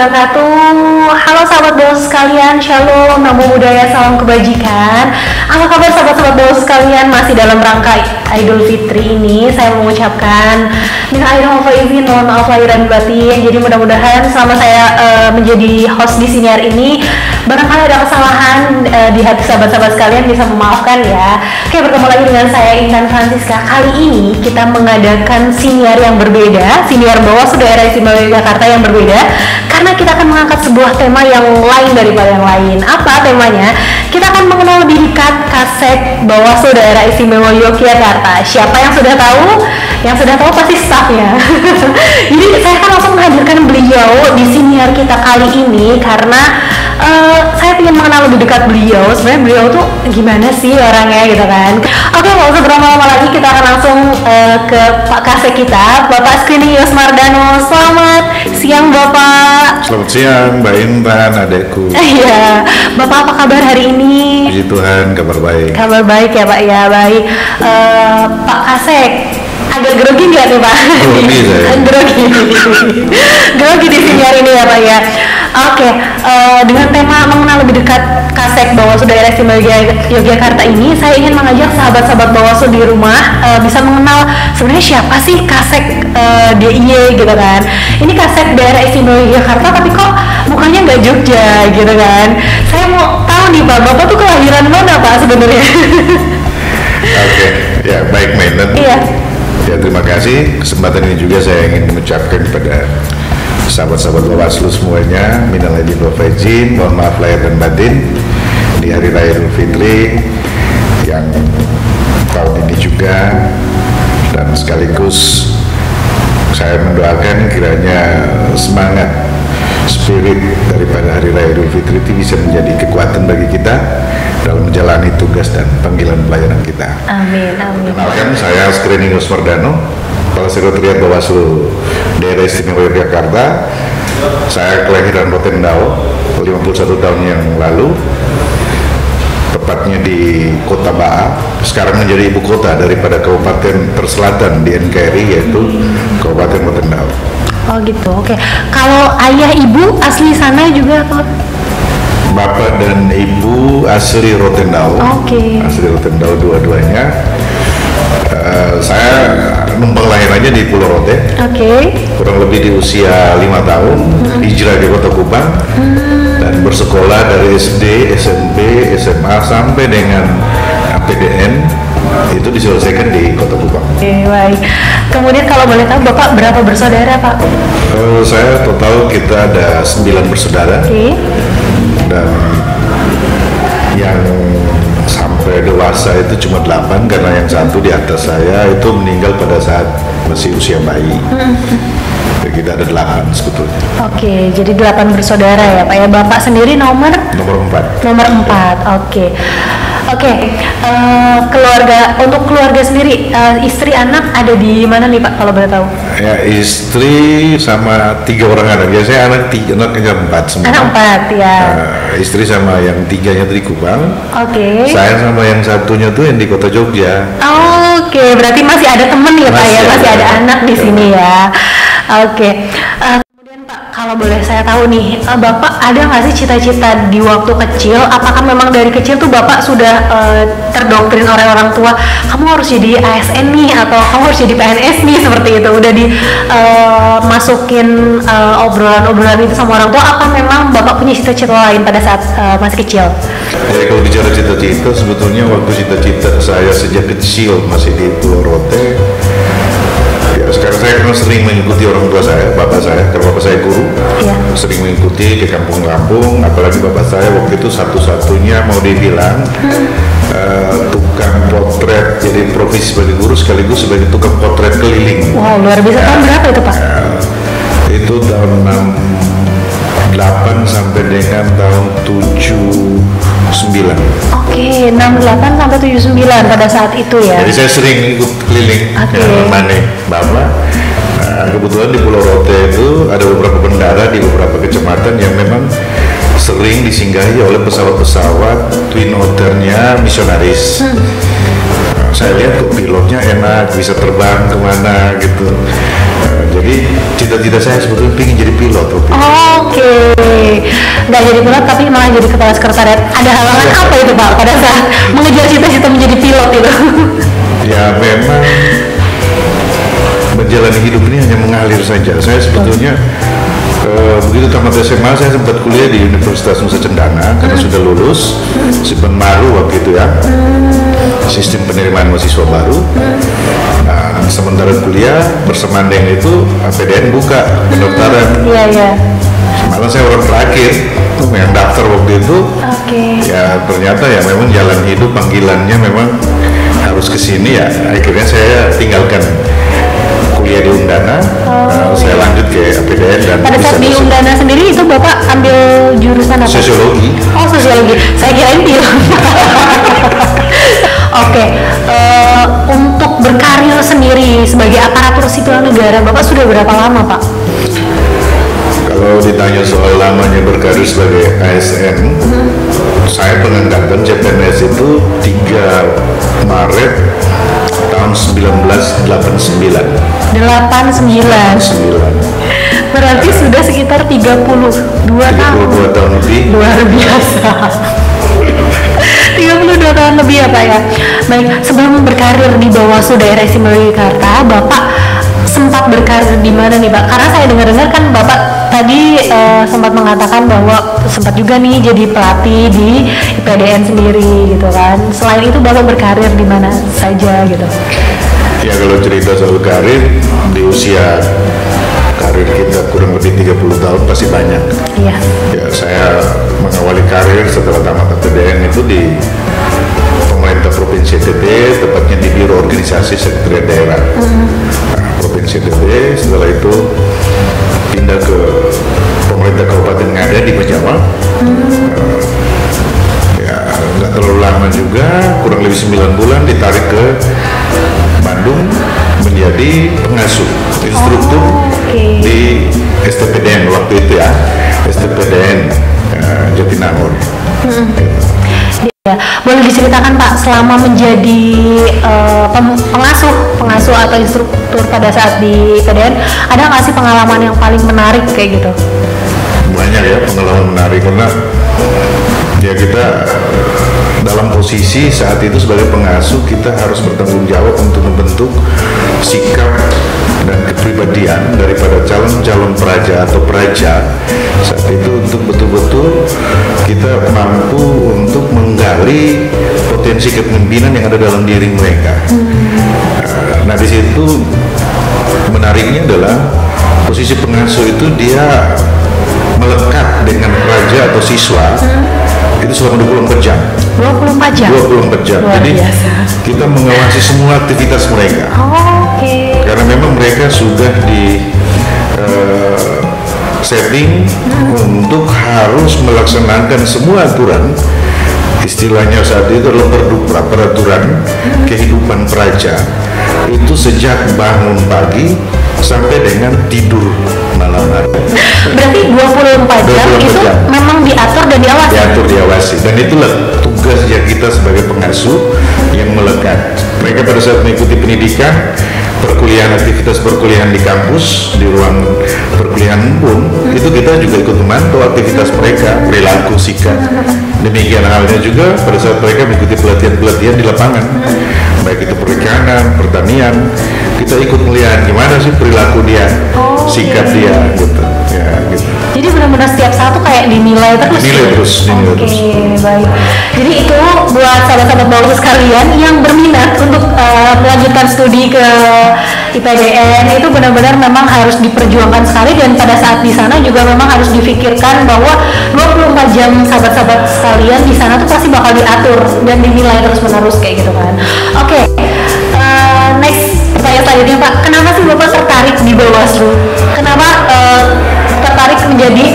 wabarakatuh. Halo sahabat Bawas sekalian, Shalom, Namo Buddhaya, salam kebajikan. Apa kabar sahabat-sahabat Bawas sekalian? Masih dalam rangka Idul Fitri ini, saya mengucapkan dengan air izin, mohon maaf lahir dan batin. Jadi mudah-mudahan selama saya menjadi host di sini hari ini, barangkali ada kesalahan di hati sahabat-sahabat sekalian bisa memaafkan ya. Oke, bertemu lagi dengan saya Intan Francisca. Kali ini kita mengadakan siniar yang berbeda, siniar Bawas Daerah Istimewa Yogyakarta yang berbeda, karena kita akan mengangkat sebuah tema yang lain daripada yang lain. Apa temanya? Kita akan mengenal lebih dekat Kasek Bawaslu Daerah Istimewa Yogyakarta. Siapa yang sudah tahu? Yang sudah tahu pasti staffnya. Jadi saya akan langsung menghadirkan beliau di siniar kita kali ini karena saya ingin mengenal lebih dekat beliau. Sebenarnya beliau tuh gimana sih orangnya gitu kan. Oke, nggak usah berlama-lama lagi, kita akan langsung ke Pak Kasek kita, Bapak Skrini Yosmardano. Selamat siang Bapak. Selamat siang Mbak Intan, adekku. Iya, Bapak apa kabar hari ini? Puji Tuhan, kabar baik. Kabar baik ya Pak, ya baik. Pak Kasek, agak grogi nggak nih Pak? Grogi saya. Grogi di sini hari ini ya Pak ya. Oke, dengan tema mengenal lebih dekat Kasek Bawaslu Daerah Istimewa Yogyakarta ini, saya ingin mengajak sahabat-sahabat Bawaslu di rumah bisa mengenal sebenarnya siapa sih Kasek DIY gitu kan. Ini Kasek Daerah Istimewa Yogyakarta tapi kok mukanya nggak Jogja gitu kan. Saya mau tahu nih Pak, Bapak tuh kelahiran mana Pak sebenarnya? Oke, ya baik Mbak Intan. Iya. Ya terima kasih. Kesempatan ini juga saya ingin mengucapkan kepada sahabat-sahabat Bawaslu semuanya, minal aidin wal faizin, mohon maaf lahir dan batin di hari raya Idul Fitri yang tahun ini juga, dan sekaligus saya mendoakan kiranya semangat spirit daripada hari raya Idul Fitri itu bisa menjadi kekuatan bagi kita dalam menjalani tugas dan panggilan pelayanan kita. Amin, amin. Kenalkan, saya Skrini Yosmardano, Kepala Sekretariat Bawaslu Daerah Istimewa Yogyakarta. Saya kelahiran Rotendao 51 tahun yang lalu, tepatnya di Kota Baa, sekarang menjadi ibu kota daripada kabupaten terselatan di NKRI, yaitu Kabupaten Rotendao. Oh gitu, oke. Kalau ayah ibu asli sana juga apa? Bapak dan ibu asli Rotendao. Oke. Asli Rotendao dua-duanya. Saya numpang lahirannya di Pulau Rote. Oke. Kurang lebih di usia 5 tahun, hijrah di Kota Kupang, dan bersekolah dari SD, SMP, SMA sampai dengan PDN itu diselesaikan di Kota Kupang. Oke, baik. Kemudian kalau boleh tahu Bapak berapa bersaudara Pak? Saya total kita ada 9 bersaudara. Oke. Dan yang sampai dewasa itu cuma 8 karena yang satu di atas saya itu meninggal pada saat masih usia bayi. Jadi kita ada 8 sebetulnya. Oke, jadi 8 bersaudara ya Pak ya. Bapak sendiri nomor 4. Nomor 4. Oke. Oke, keluarga, untuk keluarga sendiri, istri anak ada di mana nih Pak kalau boleh tahu? Ya, istri sama 3 orang anak. Biasanya anaknya 4 semua. Anak 4 ya. Istri sama yang 3-nya di Kupang. Oke. Saya sama yang satunya tuh yang di Kota Jogja. Oke, berarti masih ada temen ya Pak ya, masih ada anak di sini ya. Oke. Kemudian Pak, kalau boleh saya tahu nih, Bapak ada nggak sih cita-cita di waktu kecil? Apakah memang dari kecil tuh Bapak sudah terdoktrin oleh orang tua, kamu harus jadi ASN nih, atau kamu harus jadi PNS nih, seperti itu? Udah dimasukin obrolan-obrolan itu sama orang tua? Apa memang Bapak punya cita-cita lain pada saat masih kecil? Ya, kalau bicara cita-cita, sebetulnya waktu cita-cita saya sejak kecil masih di Pulau Rote. Ya, sekarang saya kan sering mengikuti orang tua saya, bapak saya, karena bapak saya guru, Ya. sering mengikuti ke kampung-kampung. Apalagi bapak saya waktu itu satu-satunya mau dibilang tukang potret, jadi profesi sebagai guru sekaligus sebagai tukang potret keliling. Wow, luar biasa. Tahun berapa itu Pak? Itu tahun 68 sampai dengan tahun 79. Oke, 68 sampai 79 pada saat itu ya. Jadi saya sering ikut keliling menemani bapak. Kebetulan di Pulau Rote itu ada beberapa bendara di beberapa kecamatan yang memang sering disinggahi oleh pesawat-pesawat twin otter-nya misionaris. saya lihat kok pilotnya enak, bisa terbang kemana gitu. Jadi cita-cita saya sebetulnya ingin jadi pilot. Oke, nggak jadi pilot tapi malah jadi kepala sekretariat. Ada halangan apa itu Pak pada saat mengejar cita-cita menjadi pilot itu? Ya memang menjalani hidup ini hanya mengalir saja. Saya sebetulnya begitu tamat SMA saya sempat kuliah di Universitas Nusa Cendana karena sudah lulus simpan baru waktu itu ya, sistem penerimaan mahasiswa baru. Nah, sementara kuliah bersemandeng itu APDN buka pendaftaran. Iya. Malah saya orang terakhir yang daftar waktu itu. Ya ternyata ya memang jalan hidup panggilannya memang harus ke sini ya. Akhirnya saya tinggalkan kuliah di Undana, saya lanjut ke APDN dan pada saat di Undana sendiri itu Bapak ambil jurusan apa? Sosiologi. Oh, sosiologi. Saya kirain pilot. Oke, untuk berkarir sendiri sebagai aparatur sipil negara, Bapak sudah berapa lama, Pak? Kalau ditanya soal lamanya berkarir sebagai ASN, saya pengangkatan CPNS itu 3 Maret tahun 1989. 89. Berarti sudah sekitar 32 tahun lebih. Luar biasa. 32 tahun lebih ya Pak ya. Baik, sebelum berkarir di Bawaslu Daerah Istimewa Yogyakarta, Bapak sempat berkarir di mana nih Pak? Karena saya dengar-dengar kan Bapak tadi sempat mengatakan bahwa sempat juga nih jadi pelatih di IPDN sendiri gitu kan. Selain itu Bapak berkarir di mana saja gitu? Ya kalau cerita soal karir di usia karir kita kurang lebih 30 tahun pasti banyak. Iya. Ya saya mengawali karir setelah tamat APDN itu di pemerintah Provinsi NTT, tepatnya di Biro Organisasi Sekretariat Daerah Provinsi NTT. Setelah itu pindah ke pemerintah Kabupaten Ngada di Majama. Ya nggak terlalu lama juga, kurang lebih 9 bulan ditarik ke Bandung menjadi pengasuh instruktur di STPDN waktu itu ya, STPDN Jatinangor. Ya, boleh diceritakan Pak selama menjadi pengasuh atau instruktur pada saat di PDN, ada nggak sih pengalaman yang paling menarik kayak gitu? Banyak ya pengalaman menarik karena ya kita dalam posisi saat itu sebagai pengasuh kita harus bertanggung jawab untuk membentuk sikap dan kepribadian daripada calon-calon praja atau praja saat itu untuk betul-betul kita mampu untuk menggali potensi kepemimpinan yang ada dalam diri mereka. Nah di situ menariknya adalah posisi pengasuh itu dia melekat dengan praja atau siswa itu selama 24 jam. 24 jam? 24 jam. Luar Jadi biasa. kita mengawasi semua aktivitas mereka. Karena memang mereka sudah di setting untuk harus melaksanakan semua aturan. Istilahnya saat itu adalah peraturan kehidupan praja itu sejak bangun pagi sampai dengan tidur malam hari. Berarti 24 jam itu memang diatur dan diawasi? Diatur, diawasi. Dan itulah tugasnya kita sebagai pengasuh yang melekat. Mereka pada saat mengikuti pendidikan, perkuliahan, aktivitas perkuliahan di kampus, di ruang perkuliahan pun, itu kita juga ikut memantau aktivitas mereka, perilaku, sikap. Demikian halnya juga pada saat mereka mengikuti pelatihan-pelatihan di lapangan, baik itu perikanan, pertanian, kita ikut melihat gimana sih perilaku dia, sikap dia, gitu. Ya, gitu. Jadi benar-benar setiap saat tuh kayak dinilai terus. Dinilai terus. Baik. Jadi itu buat sahabat-sahabat Bawaslu sekalian yang berminat untuk melanjutkan studi ke IPDN itu benar-benar memang harus diperjuangkan sekali, dan pada saat di sana juga memang harus difikirkan bahwa 24 jam sahabat-sahabat sekalian di sana tuh pasti bakal diatur dan dinilai terus-menerus kayak gitu kan. Oke. Next pertanyaan selanjutnya Pak, kenapa sih Bapak tertarik di Bawaslu? Kenapa tertarik menjadi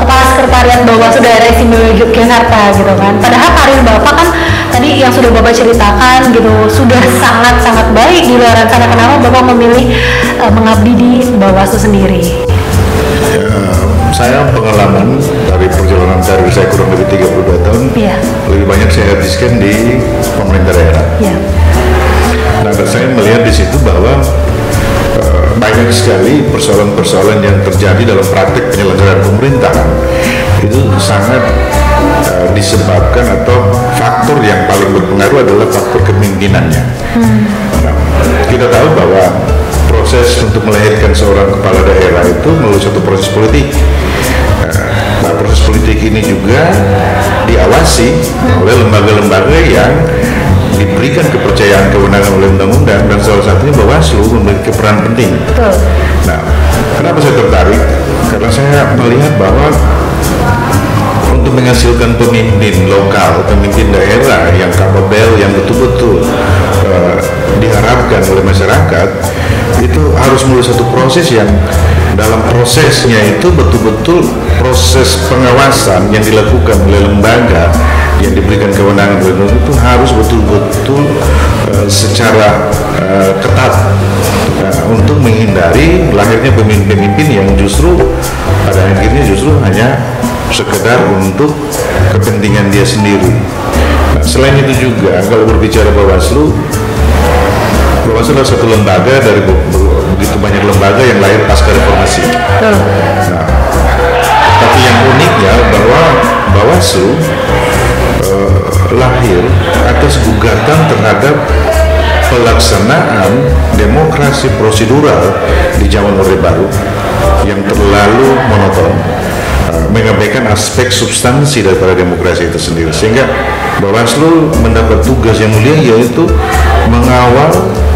kepala sekretariat Bawaslu Daerah Istimewa Yogyakarta gitu kan? Padahal karir Bapak kan tadi yang sudah Bapak ceritakan gitu sudah sangat-sangat baik di luar sana. Kenapa Bapak memilih mengabdi di Bawaslu sendiri? Ya, saya pengalaman dari perjalanan karir saya kurang lebih 32 tahun, lebih banyak saya habiskan di pemerintah daerah. Nah, dan saya melihat di situ bahwa banyak sekali persoalan-persoalan yang terjadi dalam praktik penyelenggaraan pemerintahan itu sangat disebabkan atau faktor yang paling berpengaruh adalah faktor kepemimpinannya. Nah, kita tahu bahwa proses untuk melahirkan seorang kepala daerah itu melalui satu proses politik. Nah, proses politik ini juga diawasi oleh lembaga-lembaga yang diberikan kepercayaan kewenangan oleh undang-undang, dan salah satunya Bawaslu memiliki peran penting. Nah, kenapa saya tertarik? Karena saya melihat bahwa untuk menghasilkan pemimpin lokal, pemimpin daerah yang kapabel, yang betul-betul diharapkan oleh masyarakat, itu harus melalui satu proses yang dalam prosesnya itu betul-betul proses pengawasan yang dilakukan oleh lembaga yang diberikan kewenangan oleh undang-undang itu harus betul-betul secara ketat untuk menghindari lahirnya pemimpin-pemimpin yang justru pada akhirnya justru hanya sekedar untuk kepentingan dia sendiri. Nah, selain itu juga kalau berbicara Bawaslu adalah satu lembaga dari begitu banyak lembaga yang lahir pasca reformasi. Nah, tapi yang uniknya bahwa Bawaslu lahir atas gugatan terhadap pelaksanaan demokrasi prosedural di zaman Orde Baru yang terlalu monoton, mengabaikan aspek substansi daripada demokrasi itu sendiri, sehingga Bawaslu mendapat tugas yang mulia, yaitu mengawal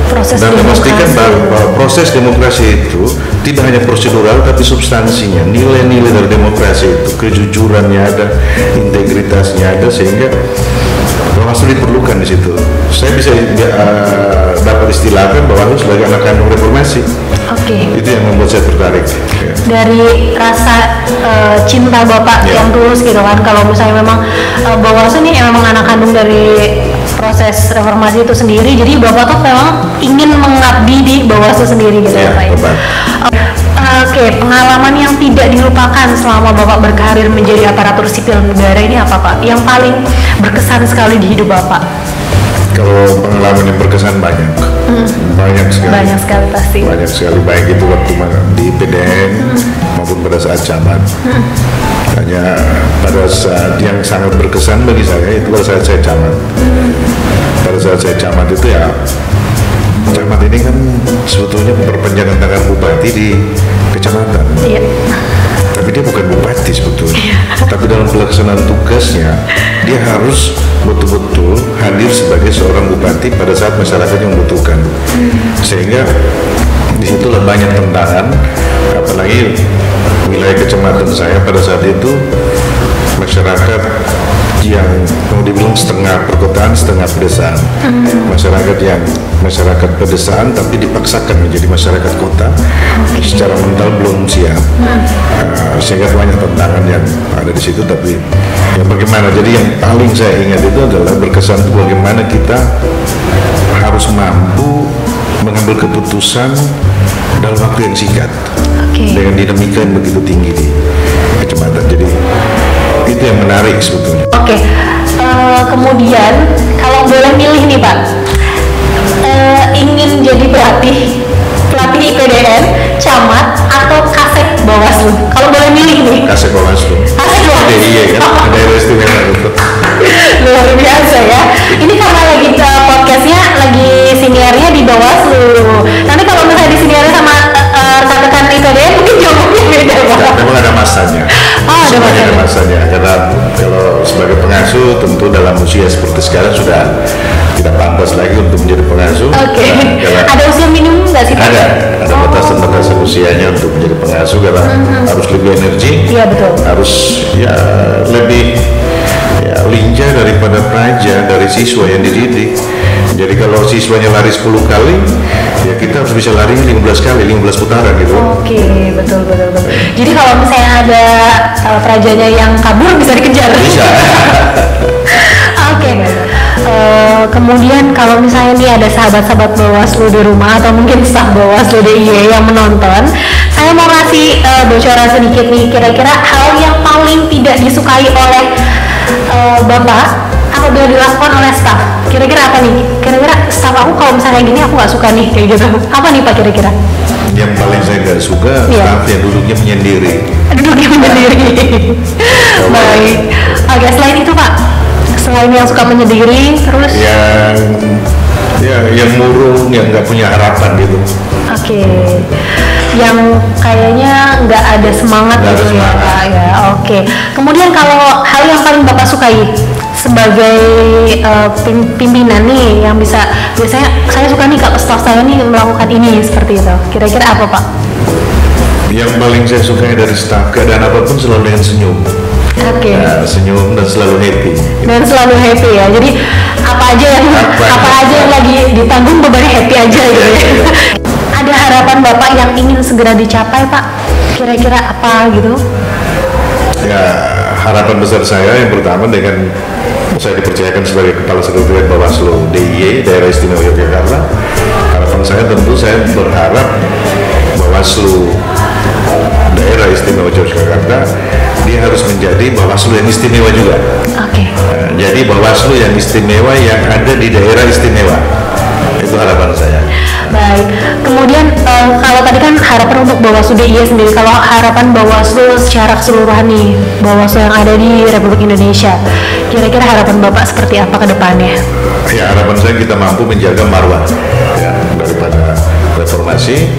proses dan memastikan bahwa proses demokrasi itu tidak hanya prosedural tapi substansinya, nilai-nilai dari demokrasi itu, kejujurannya ada, integritasnya ada, sehingga Bawaslu diperlukan di situ. Saya bisa dapat istilahkan Bawaslu sebagai anak kandung reformasi. Itu yang membuat saya tertarik. Dari rasa cinta Bapak yang tulus gitu kan, kalau misalnya memang Bawaslu ini memang anak kandung dari proses reformasi itu sendiri, jadi Bapak tuh memang ingin mengabdi di Bawaslu sendiri gitu ya Pak. Pengalaman yang tidak dilupakan selama Bapak berkarir menjadi aparatur sipil negara ini apa Pak? Yang paling berkesan sekali di hidup Bapak? Kalau pengalaman yang berkesan banyak sekali. Banyak sekali pasti. Banyak sekali, baik itu waktu di PDN maupun pada saat camat. Hanya pada saat yang sangat berkesan bagi saya itu pada saat saya camat. Pada saat saya camat itu ya, camat ini kan sebetulnya perpanjangan tangan bupati di kecamatan. Iya. Tapi dia bukan bupati sebetulnya. Tapi dalam pelaksanaan tugasnya dia harus betul-betul hadir sebagai seorang bupati pada saat masyarakatnya membutuhkan. Sehingga disitulah banyak tantangan, apalagi wilayah kecamatan saya pada saat itu masyarakat yang mau dibilang setengah perkotaan, setengah pedesaan. Masyarakat pedesaan tapi dipaksakan menjadi masyarakat kota, secara mental belum siap, sehingga banyak tantangan yang ada di situ. Tapi ya bagaimana? Jadi yang paling saya ingat itu adalah berkesan bagaimana kita harus mampu mengambil keputusan dalam waktu yang singkat dengan dinamika yang begitu tinggi di kecamatan. Jadi itu yang menarik sebetulnya. Kemudian kalau boleh milih nih Pak, ingin jadi pelatih IPDN, camat atau kasek Bawaslu? Kalau boleh milih nih. Kasek Bawaslu. Iya kan, daerah istimewa itu. Luar biasa ya. Ini karena lagi podcastnya lagi seniornya di Bawaslu. Nanti kalau misalnya di seniornya sama rekan-rekan IPDN mungkin jawabannya beda Pak. Memang ada masanya. Ada masanya. Karena kalau sebagai pengasuh tentu dalam usia seperti sekarang sudah tidak pantas lagi untuk menjadi pengasuh. Ada usia minimum nggak sih? Ada batasan usianya untuk menjadi pengasuh, karena harus lebih energi. Iya betul. Harus lebih lincah daripada praja, dari siswa yang dididik. Jadi kalau siswanya lari 10 kali, ya kita harus bisa lari 15 kali, 15 putaran gitu. Betul. Jadi kalau misalnya ada prajanya yang kabur bisa dikejar. Bisa. Kemudian kalau misalnya nih ada sahabat-sahabat Bawaslu di rumah atau mungkin staf Bawaslu DIY yang menonton, saya mau ngasih bocoran sedikit nih, kira-kira hal yang paling tidak disukai oleh Bapak apabila dilakukan oleh staff. Kira-kira apa nih? Kira-kira staff aku kalau misalnya gini aku nggak suka nih kayak gitu. Apa nih Pak kira-kira? Yang paling saya nggak suka staff yang duduknya menyendiri. Duduknya menyendiri. Baik. Oke, selain itu Pak, selain yang suka menyendiri, terus yang murung, yang nggak punya harapan gitu. Oke. Yang kayaknya nggak ada semangat gitu ya Pak ya. Oke. Kemudian kalau hal yang paling Bapak sukai sebagai pimpinan nih yang biasanya saya suka nih kalau staff saya nih melakukan ini seperti itu. Kira-kira apa Pak? Yang paling saya sukai dari staff, keadaan apapun selalu dengan senyum. Oke. Nah, senyum dan selalu happy. Dan selalu happy ya. Jadi apa aja yang lagi ditanggung bebannya happy aja gitu ya. Ada harapan Bapak yang ingin segera dicapai Pak? Kira-kira apa gitu? Ya, harapan besar saya yang pertama dengan saya dipercayakan sebagai Kepala Sekretariat Bawaslu DIY Daerah Istimewa Yogyakarta. Harapan saya tentu saya berharap Bawaslu Daerah Istimewa Yogyakarta dia harus menjadi Bawaslu yang istimewa juga. Oke. Nah, jadi Bawaslu yang istimewa yang ada di daerah istimewa. Itu harapan saya. Baik. Kemudian kalau tadi kan harapan untuk Bawaslu DIY sendiri, kalau harapan Bawaslu secara keseluruhan nih, Bawaslu yang ada di Republik Indonesia, kira-kira harapan Bapak seperti apa ke depannya? Ya, harapan saya kita mampu menjaga marwah ya, daripada reformasi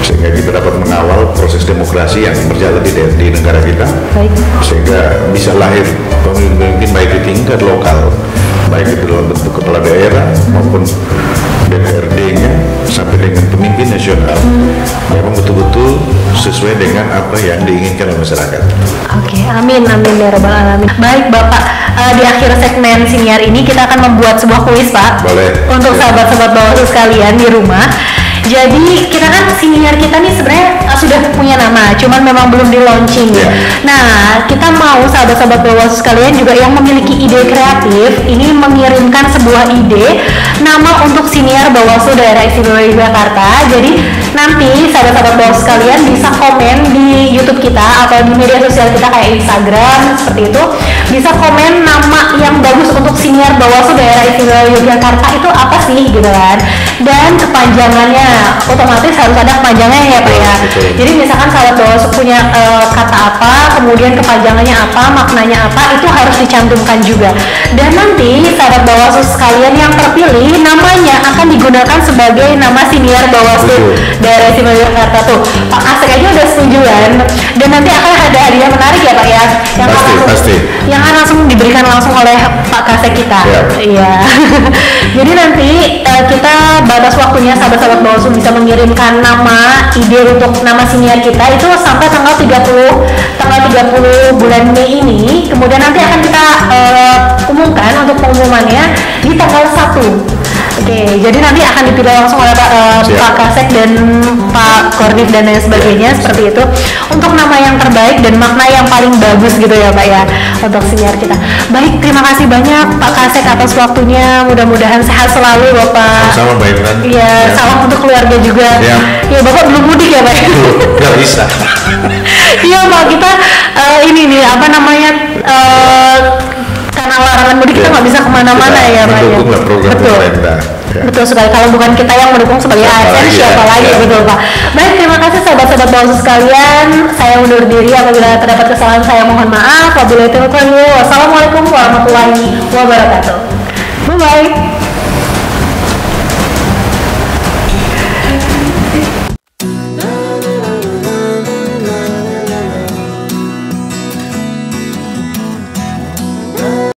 sehingga kita dapat mengawal proses demokrasi yang berjalan di negara kita. Baik. Sehingga bisa lahir pemimpin baik di tingkat lokal, baik itu dalam bentuk kepala daerah maupun DPRD-nya sampai dengan pemimpin nasional memang betul-betul sesuai dengan apa yang diinginkan oleh masyarakat. Oke, amin ya rabbal alamin. Baik Bapak, di akhir segmen siniar ini kita akan membuat sebuah kuis Pak. Boleh. Untuk sahabat-sahabat Bawaslu sekalian di rumah. Jadi kita kan siniar kita nih sebenarnya sudah punya nama, cuman memang belum di launching. Yeah. Nah, kita mau sahabat-sahabat Bawaslu sekalian juga yang memiliki ide kreatif ini mengirimkan sebuah ide nama untuk siniar Bawaslu Daerah Istimewa Yogyakarta. Jadi nanti sahabat-sahabat Bawaslu sekalian bisa komen di YouTube kita atau di media sosial kita kayak Instagram seperti itu. Bisa komen nama yang bagus untuk siniar Bawaslu Daerah Istimewa Yogyakarta itu apa sih gitu kan. Dan kepanjangannya otomatis harus ada kepanjangannya ya Pak ya. Jadi misalkan sahabat Bawaslu punya kata apa, kemudian kepanjangannya apa, maknanya apa, itu harus dicantumkan juga. Dan nanti sahabat Bawaslu sekalian yang terpilih namanya akan digunakan sebagai nama siniar Bawaslu Daerah Istimewa Yogyakarta tuh. Pak Kasek aja udah setuju kan. Dan nanti akan ada hadiah menarik ya Pak ya. Yang Pasti. Yang akan langsung diberikan langsung oleh Pak Kasek kita. Iya. Jadi nanti kita batas waktunya sahabat-sahabat Bawaslu bisa mengirimkan nama ide untuk nama siniar kita itu sampai tanggal 30 bulan Mei ini. Kemudian nanti akan kita umumkan untuk pengumumannya di tanggal 1. Oke, jadi nanti akan dipilih langsung oleh Pak Kasek dan Pak Kornif dan lain sebagainya seperti itu untuk nama yang terbaik dan makna yang paling bagus gitu ya Pak ya untuk siniar kita. Baik, terima kasih banyak Pak Kasek atas waktunya. Mudah-mudahan sehat selalu Bapak. Sama baik kan? Iya, salam untuk keluarga juga. Ya Bapak belum mudik ya Pak? Nggak bisa. Iya Pak, kita ini nih apa namanya karena larangan mudik kita nggak bisa kemana-mana ya Pak ya. Betul. Betul sekali, kalau bukan kita yang mendukung sebagai ASN siapa lagi betul Pak. Baik, terima kasih sahabat-sahabat Bawaslu sekalian. Saya undur diri apabila terdapat kesalahan saya mohon maaf. Wassalamualaikum warahmatullahi wabarakatuh. Bye bye.